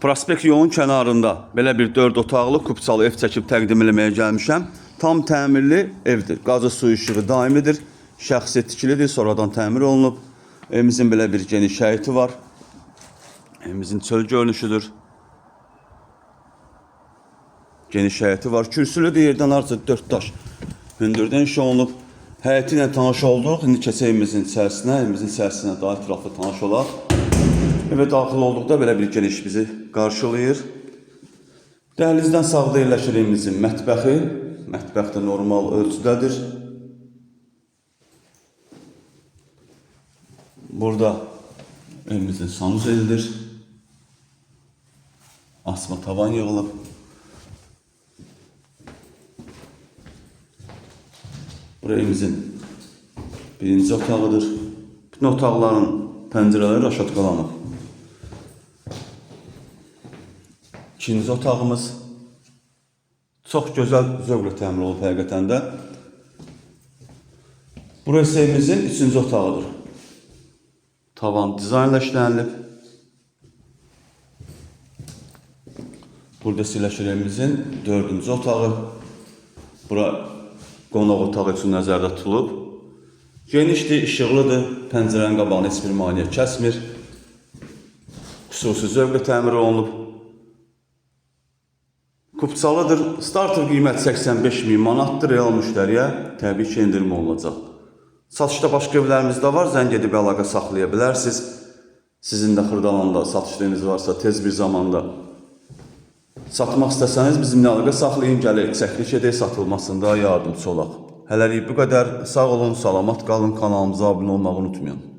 Prospekt yolun kənarında belə bir 4 otaqlı kupçalı ev çəkib təqdim eləməyə gəlmişəm. Tam təmirli evdir. Qazı su işığı daimidir. Şəxsi tikilidir, sonradan təmir olunub. Evimizin belə bir geniş həyəti var. Evimizin çöl görünüşüdür. Geniş həyəti var. Kürsülü yerdən arca 4 daş hündürdən iş olunub. Həyəti ilə tanış olduq. İndi keçək evimizin içərisinə daha ətraflı tanış olaq. Evə daxil olduqda belə bir geniş bizi qarşılayır. Dəhlizdən sağda yerləşir evimizin mətbəxi. Mətbəx də normal ölçüdədir. Burada evimizin sanuzelidir. Asma tavan yığılıb. Burası evimizin birinci otağıdır. Bütün otaqların pəncərələri raşatqalanıb. İkinci otağımız çox gözəl zövqlə təmir olub həqiqətən də. Burası evimizin üçüncü otağıdır. Tavan dizaynla işlənilib. Burada yerləşir evimizin dördüncü otağı. Bura qonaq otağı üçün nəzərdə tutulub. Genişdir, işıqlıdır. Pəncərənin qabağını heç bir maneə kəsmir. Xüsusi zövqlə təmir olunub. Kupçalıdır. Starter qiyməti 85.000 manatdır. Real müştəriyə təbii ki, endirim olunacaq. Satışda başqa evlərimiz də var. Zəng edib əlaqə saxlaya bilərsiniz. Sizin də Xırdalanda satışlarınız varsa tez bir zamanda satmaq istəsəniz bizimlə əlaqə saxlayın. Gələk, çəkiliş edək, satılmasında yardımcı olaq. Hələlik bu qədər. Sağ olun, salamat qalın. Kanalımıza abunə olmağı unutmayın.